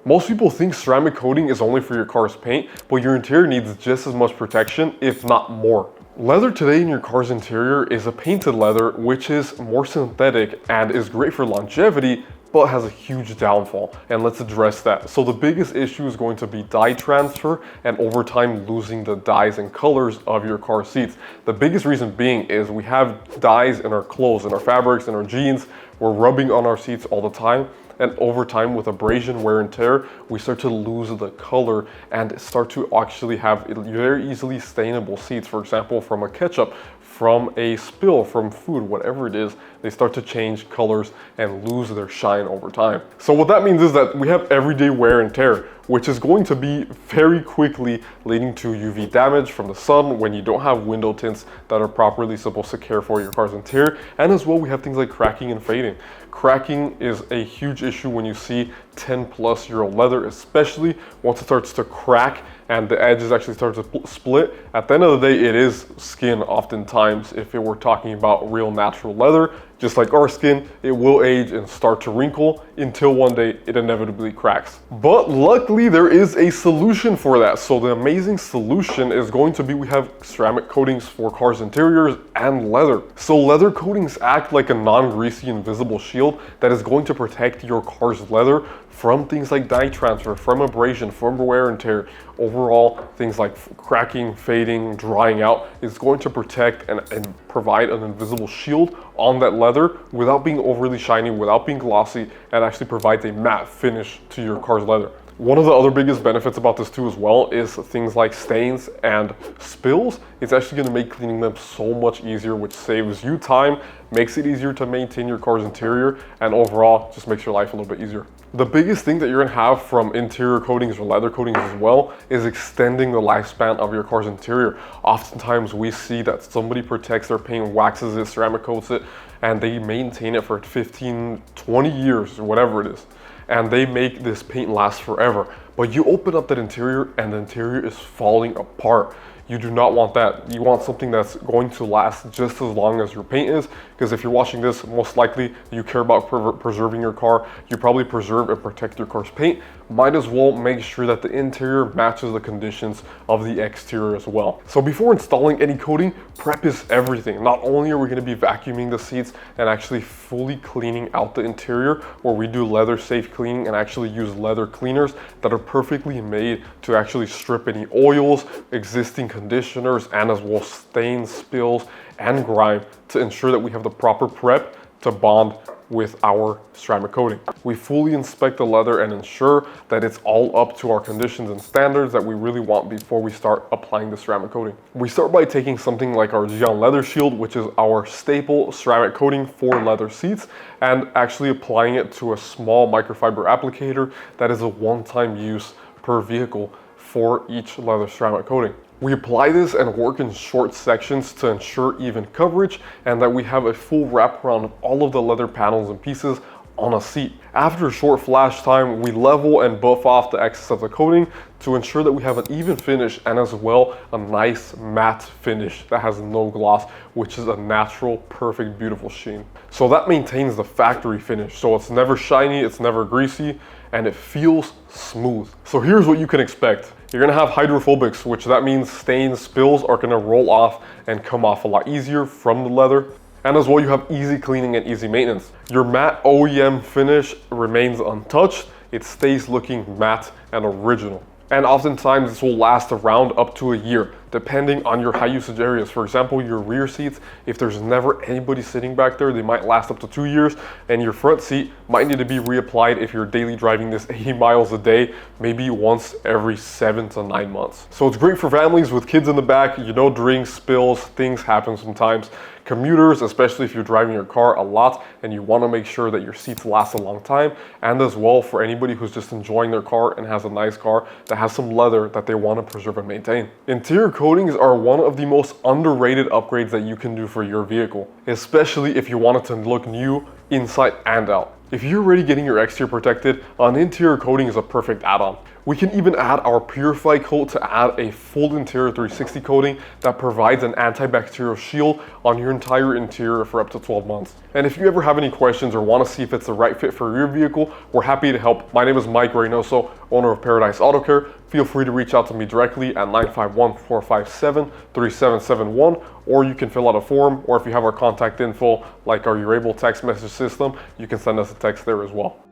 Most people think ceramic coating is only for your car's paint, but your interior needs just as much protection, if not more. Leather today in your car's interior is a painted leather, which is more synthetic and is great for longevity, but has a huge downfall, and let's address that. So the biggest issue is going to be dye transfer and over time losing the dyes and colors of your car seats. The biggest reason being is we have dyes in our clothes, in our fabrics, in our jeans. We're rubbing on our seats all the time, and over time with abrasion, wear and tear, we start to lose the color and start to actually have very easily stainable seats. For example, from a ketchup, from a spill, from food, whatever it is, they start to change colors and lose their shine over time. So what that means is that we have everyday wear and tear, which is going to be very quickly leading to UV damage from the sun when you don't have window tints that are properly supposed to care for your car's interior. And as well, we have things like cracking and fading. Cracking is a huge issue when you see 10-plus-year-old leather, especially once it starts to crack and the edges actually start to split. At the end of the day, it is skin oftentimes. If it were talking about real natural leather, just like our skin, it will age and start to wrinkle until one day it inevitably cracks. But luckily there is a solution for that. So the amazing solution is going to be, we have ceramic coatings for cars' interiors and leather. So leather coatings act like a non-greasy invisible shield that is going to protect your car's leather from things like dye transfer, from abrasion, from wear and tear. Overall, things like cracking, fading, drying out. It's going to protect and provide an invisible shield on that leather without being overly shiny, without being glossy, and actually provides a matte finish to your car's leather. One of the other biggest benefits about this too as well is things like stains and spills. It's actually going to make cleaning them so much easier, which saves you time, makes it easier to maintain your car's interior, and overall just makes your life a little bit easier. The biggest thing that you're going to have from interior coatings or leather coatings as well is extending the lifespan of your car's interior. Oftentimes we see that somebody protects their paint, waxes it, ceramic coats it, and they maintain it for 15, 20 years or whatever it is. And they make this paint last forever. But you open up that interior and the interior is falling apart. You do not want that. You want something that's going to last just as long as your paint is, because if you're watching this, most likely you care about preserving your car. You probably preserve and protect your car's paint. Might as well make sure that the interior matches the conditions of the exterior as well. So before installing any coating, prep is everything. Not only are we going to be vacuuming the seats and actually fully cleaning out the interior, where we do leather safe cleaning and actually use leather cleaners that are perfectly made to actually strip any oils, existing conditioners, and as well stains, spills, and grime to ensure that we have the proper prep to bond with our ceramic coating. We fully inspect the leather and ensure that it's all up to our conditions and standards that we really want before we start applying the ceramic coating. We start by taking something like our Gyeon Leather Shield, which is our staple ceramic coating for leather seats, and actually applying it to a small microfiber applicator that is a one-time use per vehicle for each leather ceramic coating. We apply this and work in short sections to ensure even coverage and that we have a full wraparound of all of the leather panels and pieces on a seat. After a short flash time, we level and buff off the excess of the coating to ensure that we have an even finish and as well a nice matte finish that has no gloss, which is a natural, perfect, beautiful sheen. So that maintains the factory finish. So it's never shiny, it's never greasy, and it feels smooth. So here's what you can expect. You're gonna have hydrophobics, which that means stains, spills are gonna roll off and come off a lot easier from the leather. And as well, you have easy cleaning and easy maintenance. Your matte OEM finish remains untouched. It stays looking matte and original. And oftentimes this will last around up to a year, depending on your high usage areas. For example, your rear seats, if there's never anybody sitting back there, they might last up to 2 years, and your front seat might need to be reapplied if you're daily driving this 80 miles a day, maybe once every 7 to 9 months. So it's great for families with kids in the back. You know, drinks, spills, things happen sometimes. Commuters, especially if you're driving your car a lot and you want to make sure that your seats last a long time, and as well for anybody who's just enjoying their car and has a nice car that has some leather that they want to preserve and maintain. Interior coatings are one of the most underrated upgrades that you can do for your vehicle, especially if you want it to look new inside and out. If you're already getting your exterior protected, an interior coating is a perfect add-on. We can even add our Purify Coat to add a full interior 360 coating that provides an antibacterial shield on your entire interior for up to 12 months. And if you ever have any questions or want to see if it's the right fit for your vehicle, we're happy to help. My name is Mike Reynoso, owner of Paradise Auto Care. Feel free to reach out to me directly at 951-457-3771, or you can fill out a form, or if you have our contact info, like our You're Able text message system, you can send us a text there as well.